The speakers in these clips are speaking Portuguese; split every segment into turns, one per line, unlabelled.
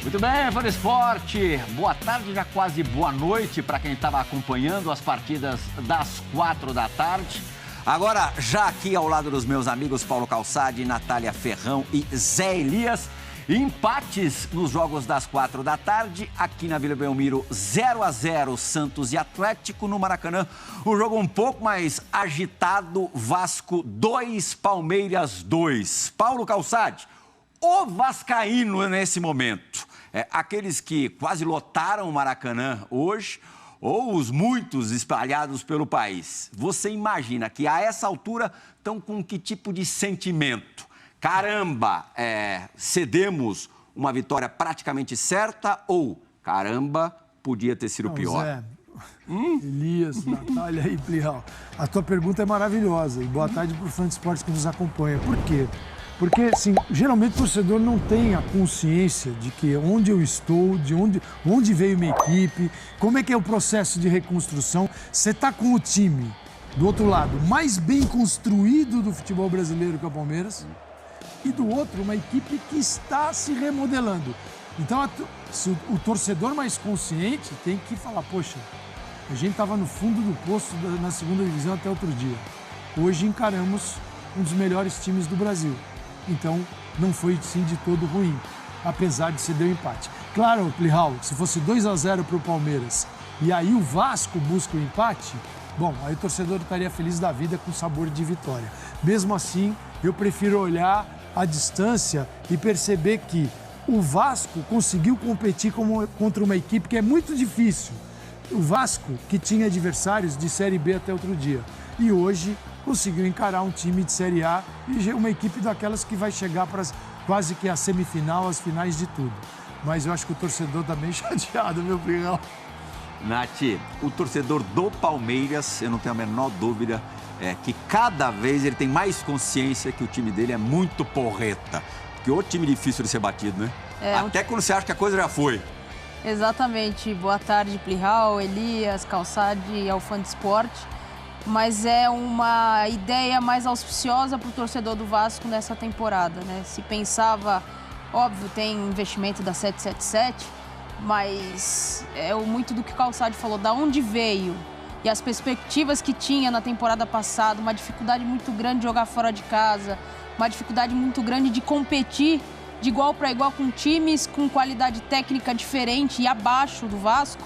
Muito bem, Fã do Esporte. Boa tarde, já quase boa noite para quem estava acompanhando as partidas das 4 da tarde. Agora, já aqui ao lado dos meus amigos Paulo Calçade, Natália Ferrão e Zé Elias. Empates nos jogos das 4 da tarde, aqui na Vila Belmiro, 0-0, Santos e Atlético. No Maracanã, um jogo um pouco mais agitado, Vasco 2, Palmeiras 2. Paulo Calçade, o vascaíno nesse momento, aqueles que quase lotaram o Maracanã hoje, ou os muitos espalhados pelo país, você imagina que a essa altura estão com que tipo de sentimento? Caramba, cedemos uma vitória praticamente certa ou, caramba, podia ter sido pior?
Zé, Elias, Natália e Plihal, a tua pergunta é maravilhosa e boa tarde para o fã de esportes que nos acompanha. Por quê? Porque, assim, geralmente o torcedor não tem a consciência de que onde eu estou, de onde veio minha equipe, como é que é o processo de reconstrução. Você está com o time, do outro lado, mais bem construído do futebol brasileiro que é o Palmeiras, e do outro, uma equipe que está se remodelando. Então, o torcedor mais consciente tem que falar, poxa, a gente estava no fundo do poço na segunda divisão até outro dia. Hoje encaramos um dos melhores times do Brasil. Então, não foi, sim, de todo ruim, apesar de ceder o empate. Claro, Plihal, se fosse 2-0 para o Palmeiras e aí o Vasco busca o empate, bom, aí o torcedor estaria feliz da vida com sabor de vitória. Mesmo assim, eu prefiro olhar à distância e perceber que o Vasco conseguiu competir contra uma equipe que é muito difícil. O Vasco, que tinha adversários de Série B até outro dia. E hoje conseguiu encarar um time de Série A e uma equipe daquelas que vai chegar para quase que a semifinal, as finais de tudo. Mas eu acho que o torcedor está bem chateado, meu Plihal.
Nath, o torcedor do Palmeiras, eu não tenho a menor dúvida, que cada vez ele tem mais consciência que o time dele é muito porreta. Porque outro time difícil de ser batido, né? Até quando você acha que a coisa já foi.
Exatamente. Boa tarde, Plihal, Elias, Calçade e ao fã de esporte. Mas é uma ideia mais auspiciosa para o torcedor do Vasco nessa temporada, né? Se pensava, óbvio, tem investimento da 777, mas é muito do que o Calçade falou, da onde veio e as perspectivas que tinha na temporada passada, uma dificuldade muito grande de jogar fora de casa, uma dificuldade muito grande de competir de igual para igual com times com qualidade técnica diferente e abaixo do Vasco.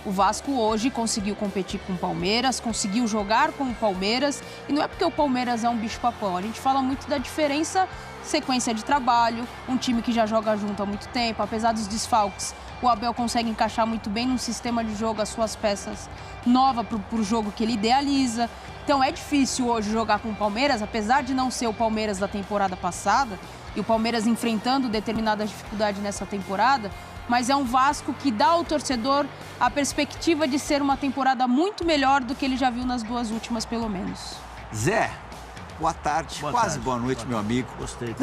O Vasco hoje conseguiu competir com o Palmeiras, conseguiu jogar com o Palmeiras. E não é porque o Palmeiras é um bicho-papão. A gente fala muito da diferença, sequência de trabalho, um time que já joga junto há muito tempo. Apesar dos desfalques, o Abel consegue encaixar muito bem num sistema de jogo as suas peças novas para o jogo que ele idealiza. Então é difícil hoje jogar com o Palmeiras, apesar de não ser o Palmeiras da temporada passada, e o Palmeiras enfrentando determinadas dificuldades nessa temporada, mas é um Vasco que dá ao torcedor a perspectiva de ser uma temporada muito melhor do que ele já viu nas duas últimas, pelo menos.
Zé, boa tarde, quase boa noite, meu amigo.
Gostei,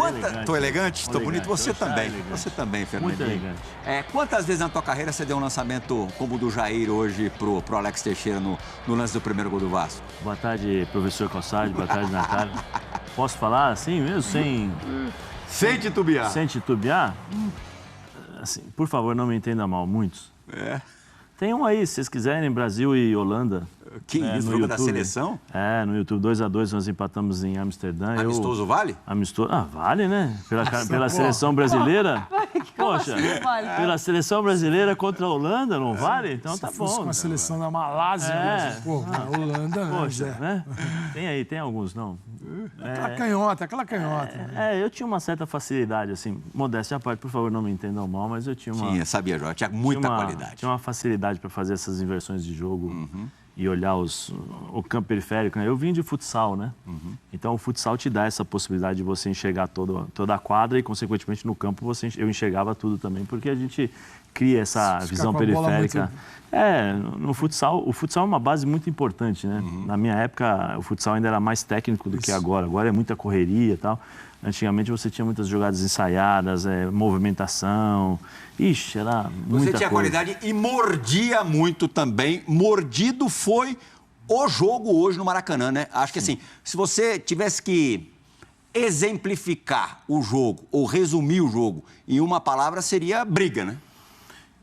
Tô elegante? Tô bonito? Você também.
Elegante.
Você também, Fernandinho.
Muito elegante.
Quantas vezes na tua carreira você deu um lançamento como o do Jair hoje pro Alex Teixeira no lance do primeiro gol do Vasco?
Boa tarde, professor Calçade. Boa tarde, Natália. Posso falar assim mesmo,
Sem titubear.
Sem titubear? Assim, por favor, não me entenda mal, muitos. Tem um aí, se vocês quiserem, Brasil e Holanda.
Que isso, jogo da seleção?
No YouTube, 2-2, nós empatamos em Amsterdã.
Amistoso vale?
Amistoso, vale, né? Pela seleção brasileira. Poxa, pela seleção brasileira contra a Holanda, não vale? Então tá bom.
Com a seleção da Malásia, a Holanda, né?
Poxa, né? Tem alguns, não.
Aquela canhota.
Eu tinha uma certa facilidade, assim, modéstia à parte, por favor, não me entendam mal, mas eu tinha uma...
Sabia, Jorge, tinha muita qualidade.
Tinha uma facilidade para fazer essas inversões de jogo e olhar o campo periférico, né? Eu vim de futsal, né? Então o futsal te dá essa possibilidade de você enxergar toda a quadra e, consequentemente, no campo eu enxergava tudo também, porque a gente cria essa visão periférica. No futsal, o futsal é uma base muito importante, né? Na minha época, o futsal ainda era mais técnico do que agora. Agora é muita correria e tal. Antigamente você tinha muitas jogadas ensaiadas, movimentação. Ixi, era muita
Você tinha
coisa.
qualidade e mordia muito também. Mordido foi o jogo hoje no Maracanã, né? Acho que assim, se você tivesse que exemplificar o jogo, ou resumir o jogo, em uma palavra seria briga, né?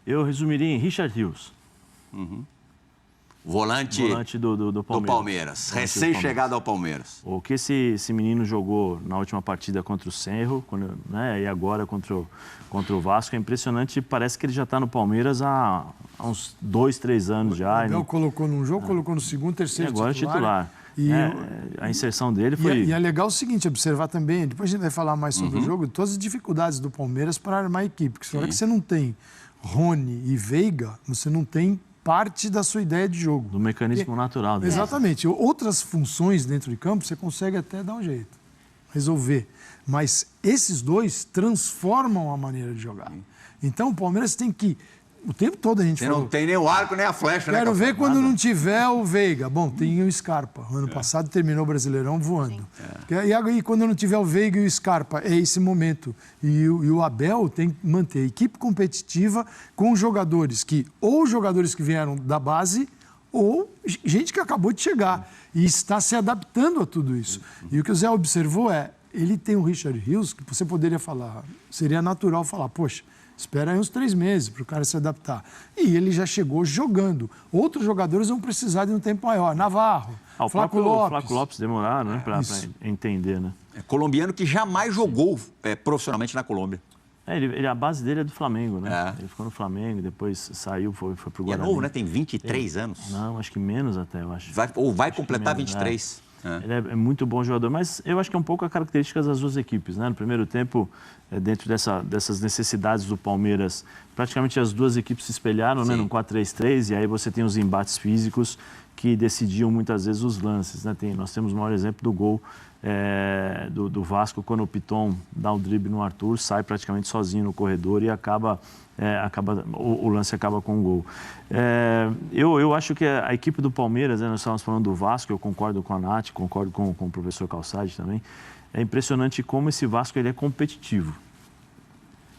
Eu resumiria em Richard Rios.
Volante
do
Palmeiras. Recém-chegado ao Palmeiras.
O que esse menino jogou na última partida contra o Cerro, né, e agora contra o Vasco, é impressionante. Parece que ele já está no Palmeiras há uns 2, 3 anos já.
O Abel colocou num jogo, colocou no segundo, terceiro
e agora titular.
E
a inserção dele foi...
E é legal o seguinte, observar também, depois a gente vai falar mais sobre o jogo, todas as dificuldades do Palmeiras para armar a equipe. Porque se você não tem Rony e Veiga, você não tem parte da sua ideia de jogo.
Do mecanismo natural dele.
Exatamente. Outras funções dentro de campo você consegue até dar um jeito, resolver. Mas esses dois transformam a maneira de jogar. Então o Palmeiras tem que... O tempo todo a gente falou...
Não tem nem o arco, nem a flecha, né?
Quero ver quando não tiver o Veiga. Bom, tem o Scarpa. Ano passado terminou o Brasileirão voando. E aí, quando não tiver o Veiga e o Scarpa, é esse momento. E o Abel tem que manter a equipe competitiva com jogadores que vieram da base ou gente que acabou de chegar e está se adaptando a tudo isso. E o que o Zé observou ele tem o Richard Rios, que você poderia falar, seria natural falar, poxa, espera aí uns 3 meses para o cara se adaptar. E ele já chegou jogando. Outros jogadores vão precisar de um tempo maior. Navarro, Flávio Lopes.
Flávio Lopes demoraram, né, para entender, né?
É colombiano que jamais jogou profissionalmente na Colômbia.
A base dele é do Flamengo, né? Ele ficou no Flamengo, depois saiu, foi pro Guarani.
E é novo, né? Tem 23 anos.
Não, acho que menos até, eu acho.
Vai completar menos, 23.
Ele é muito bom jogador, mas eu acho que é um pouco a característica das duas equipes, né? No primeiro tempo, dentro dessas necessidades do Palmeiras, praticamente as duas equipes se espelharam, né? No 4-3-3, e aí você tem os embates físicos que decidiam muitas vezes os lances, né? Nós temos o maior exemplo do gol do Vasco, quando o Piton dá o drible no Arthur, sai praticamente sozinho no corredor e o lance acaba com o gol. Eu acho que a equipe do Palmeiras, né, nós estávamos falando do Vasco, eu concordo com a Nath, concordo com o professor Calçade também, é impressionante como esse Vasco ele é competitivo.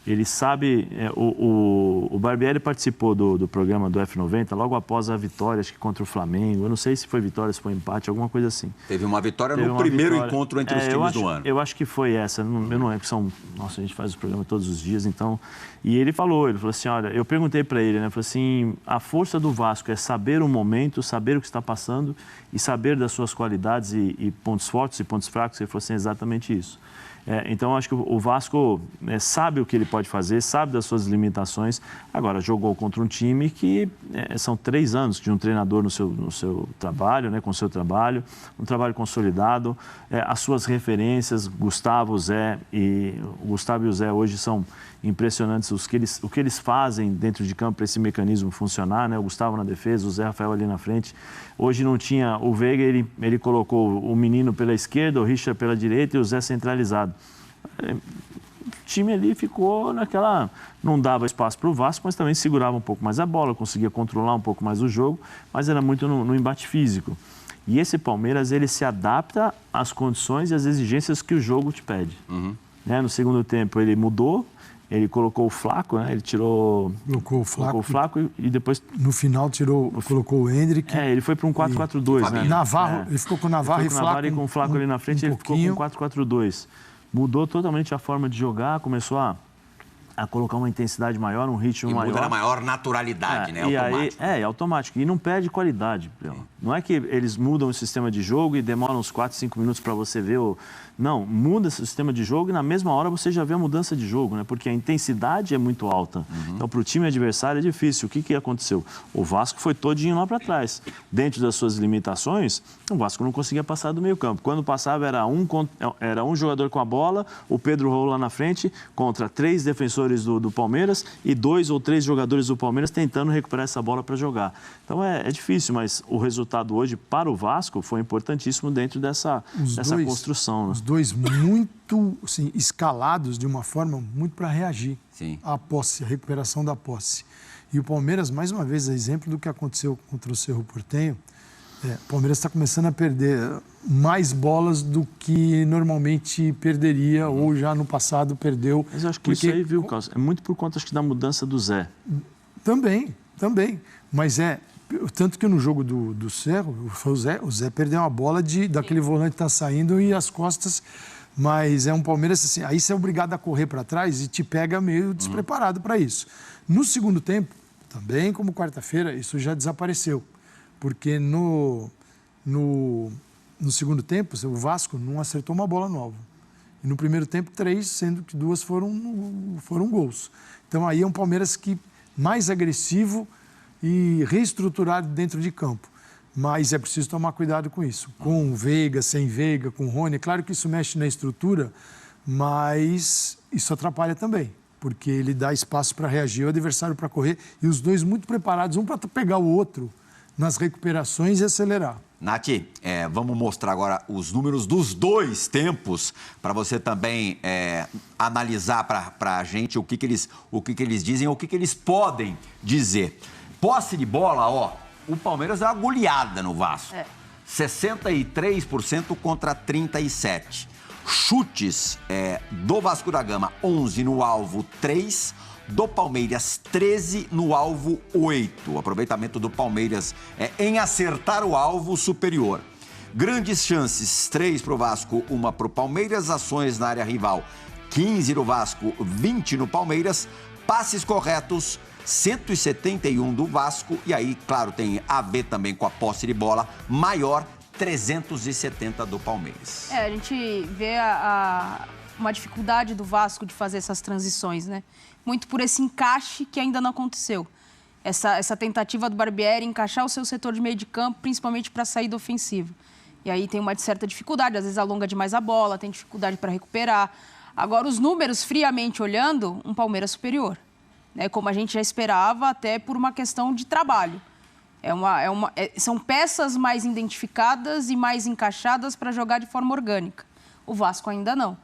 Ele sabe... o Barbieri participou do programa do F90 logo após a vitória, acho que contra o Flamengo. Eu não sei se foi vitória, se foi empate, alguma coisa assim.
Teve uma vitória no primeiro encontro entre os times do ano.
Eu acho que foi essa. Eu não lembro, nossa, a gente faz o programa todos os dias, então... E ele falou assim, olha, eu perguntei para ele, né? Falei assim, a força do Vasco é saber o momento, saber o que está passando e saber das suas qualidades e pontos fortes e pontos fracos. Ele falou assim, exatamente isso. Então, eu acho que o Vasco sabe o que ele pode fazer, sabe das suas limitações. Agora, jogou contra um time que são 3 anos de um treinador no seu trabalho, né, com o seu trabalho, um trabalho consolidado. As suas referências, Gustavo, Zé, o Gustavo e o Zé hoje são impressionantes o que eles fazem dentro de campo para esse mecanismo funcionar, né? O Gustavo na defesa, o Zé Rafael ali na frente. Hoje não tinha o Veiga, ele colocou o menino pela esquerda, o Richard pela direita e o Zé centralizado. O time ali ficou naquela... Não dava espaço para o Vasco, mas também segurava um pouco mais a bola, conseguia controlar um pouco mais o jogo, mas era muito no embate físico. E esse Palmeiras, ele se adapta às condições e às exigências que o jogo te pede. Né? No segundo tempo, ele mudou. Ele colocou o Flaco, né? Ele colocou o Flaco e depois...
No final colocou o Hendrick.
Ele foi para um 4-4-2, né?
Navarro, ele ficou com o Navarro e Flaco.
E com o Flaco ali na frente, ele ficou com um 4-4-2. Mudou totalmente a forma de jogar, começou a colocar uma intensidade maior, um ritmo maior.
E muda na maior naturalidade, né? Automático.
É automático. E não perde qualidade. Não é que eles mudam o sistema de jogo e demoram uns 4, 5 minutos para você ver Não, muda o sistema de jogo e na mesma hora você já vê a mudança de jogo, né? Porque a intensidade é muito alta. Então, para o time adversário é difícil. O que aconteceu? O Vasco foi todinho lá para trás. Dentro das suas limitações, o Vasco não conseguia passar do meio campo. Quando passava, era um jogador com a bola, o Pedro Raul lá na frente, contra 3 defensores do Palmeiras e 2 ou 3 jogadores do Palmeiras tentando recuperar essa bola para jogar. Então, é difícil, mas o resultado hoje para o Vasco foi importantíssimo dentro dessa construção.
Né? Os dois muito assim, escalados de uma forma muito para reagir à posse, à recuperação da posse. E o Palmeiras, mais uma vez, é exemplo do que aconteceu contra o Cerro Porteño. O Palmeiras está começando a perder mais bolas do que normalmente perderia ou já no passado perdeu.
Mas eu acho que isso aí, viu, Carlos? É muito por conta, acho que, da mudança do Zé.
Também. Mas tanto que no jogo do Cerro, o Zé perdeu uma bola daquele volante que está saindo e as costas Mas é um Palmeiras assim, aí você é obrigado a correr para trás e te pega meio despreparado para isso. No segundo tempo, também como quarta-feira, isso já desapareceu. Porque no segundo tempo, o Vasco não acertou uma bola nova. E no primeiro tempo, 3, sendo que 2 foram gols. Então aí é um Palmeiras mais agressivo e reestruturado dentro de campo. Mas é preciso tomar cuidado com isso. Com Veiga, sem Veiga, com Rony. É claro que isso mexe na estrutura, mas isso atrapalha também. Porque ele dá espaço para reagir, o adversário para correr. E os dois muito preparados, um para pegar o outro nas recuperações e acelerar.
Nath, vamos mostrar agora os números dos 2 tempos para você também analisar para a gente o que eles dizem, o que eles podem dizer. Posse de bola, ó. O Palmeiras é uma goleada no Vasco. 63% contra 37%. Chutes do Vasco da Gama, 11 no alvo, 3. Do Palmeiras, 13 no alvo, 8. O aproveitamento do Palmeiras em acertar o alvo superior. Grandes chances, 3 para o Vasco, 1 para o Palmeiras. Ações na área rival, 15 no Vasco, 20 no Palmeiras. Passes corretos, 171 do Vasco, e aí, claro, tem a ver também com a posse de bola maior, 370 do Palmeiras.
A gente vê uma dificuldade do Vasco de fazer essas transições, né? Muito por esse encaixe que ainda não aconteceu. Essa tentativa do Barbieri encaixar o seu setor de meio de campo, principalmente para a saída ofensiva. E aí tem uma certa dificuldade, às vezes alonga demais a bola, tem dificuldade para recuperar. Agora, os números, friamente olhando, um Palmeiras superior. Como a gente já esperava, até por uma questão de trabalho. São peças mais identificadas e mais encaixadas para jogar de forma orgânica. O Vasco ainda não.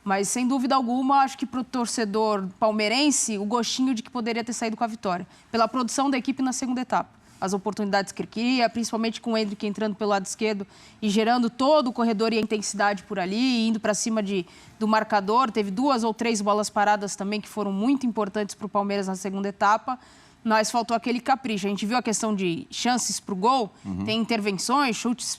Mas, sem dúvida alguma, acho que para o torcedor palmeirense, o gostinho de que poderia ter saído com a vitória. Pela produção da equipe na segunda etapa. As oportunidades que ele queria, principalmente com o Endrick entrando pelo lado esquerdo e gerando todo o corredor e a intensidade por ali, indo para cima do marcador. Teve 2 ou 3 bolas paradas também que foram muito importantes para o Palmeiras na segunda etapa, mas faltou aquele capricho. A gente viu a questão de chances para o gol, tem intervenções, chutes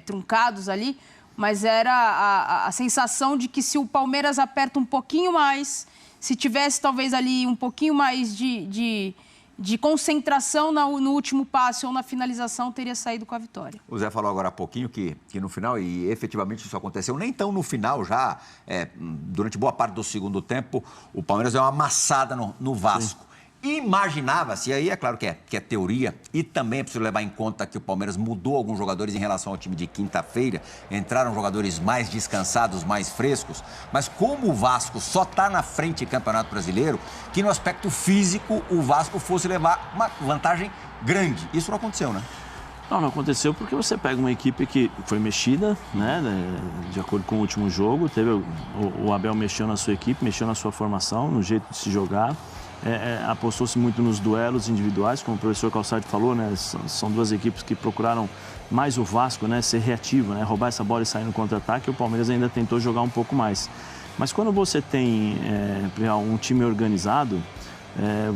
truncados ali, mas era a sensação de que se o Palmeiras aperta um pouquinho mais, se tivesse talvez ali um pouquinho mais de concentração no último passe ou na finalização, teria saído com a vitória.
O Zé falou agora há pouquinho que no final, e efetivamente isso aconteceu, nem tão no final já, durante boa parte do segundo tempo, o Palmeiras deu uma amassada no Vasco. Sim. Imaginava-se, e aí é claro que é teoria, e também é preciso levar em conta que o Palmeiras mudou alguns jogadores em relação ao time de quinta-feira, entraram jogadores mais descansados, mais frescos, mas como o Vasco só está na frente do Campeonato Brasileiro, que no aspecto físico o Vasco fosse levar uma vantagem grande. Isso não aconteceu, né?
Não aconteceu porque você pega uma equipe que foi mexida, né, de acordo com o último jogo, teve o Abel mexeu na sua equipe, mexeu na sua formação, no jeito de se jogar. Apostou-se muito nos duelos individuais, como o professor Calçade falou, né? São 2 equipes que procuraram mais o Vasco, né? Ser reativo, né? Roubar essa bola e sair no contra-ataque. O Palmeiras ainda tentou jogar um pouco mais. Mas quando você tem um time organizado,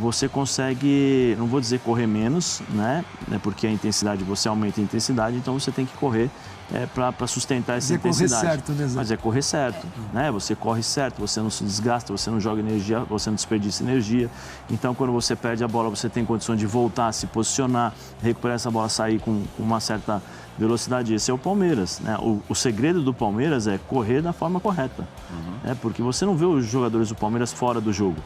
você consegue, não vou dizer correr menos, né? Porque a intensidade, você aumenta a intensidade, então você tem que correr para sustentar essa intensidade.
Correr certo, né?
Mas é correr certo, né? Você corre certo, você não se desgasta, você não joga energia, você não desperdiça energia. Então, quando você perde a bola, você tem condições de voltar, se posicionar, recuperar essa bola, sair com uma certa velocidade. Esse é o Palmeiras, né? O segredo do Palmeiras é correr da forma correta, porque você não vê os jogadores do Palmeiras fora do jogo.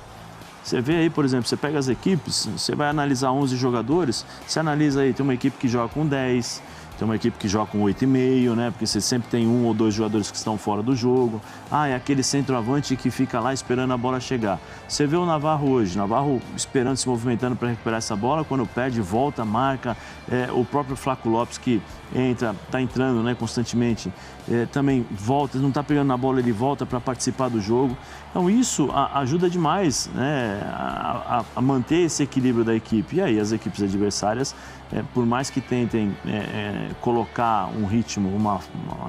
Você vê aí, por exemplo, você pega as equipes, você vai analisar 11 jogadores, você analisa aí, tem uma equipe que joga com 10, tem uma equipe que joga com 8,5, né? Porque você sempre tem 1 ou 2 jogadores que estão fora do jogo. É aquele centroavante que fica lá esperando a bola chegar. Você vê o Navarro hoje, Navarro esperando, se movimentando para recuperar essa bola, quando perde, volta, marca. O próprio Flaco Lopes que está entrando, né, constantemente, também volta, não está pegando na bola, ele volta para participar do jogo. Então isso ajuda demais, né, a manter esse equilíbrio da equipe. E aí as equipes adversárias, por mais que tentem colocar um ritmo, uma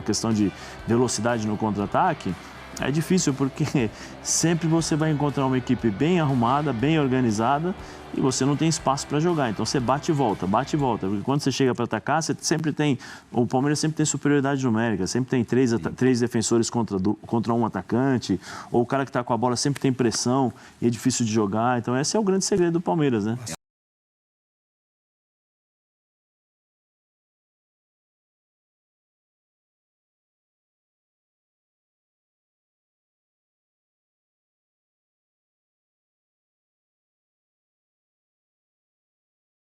questão de velocidade no contra-ataque, É difícil porque sempre você vai encontrar uma equipe bem arrumada, bem organizada e você não tem espaço para jogar. Então você bate e volta, bate e volta. Porque quando você chega para atacar, você sempre tem... O Palmeiras sempre tem superioridade numérica, sempre tem três defensores contra um atacante, ou o cara que está com a bola sempre tem pressão e é difícil de jogar. Então esse é o grande segredo do Palmeiras, né?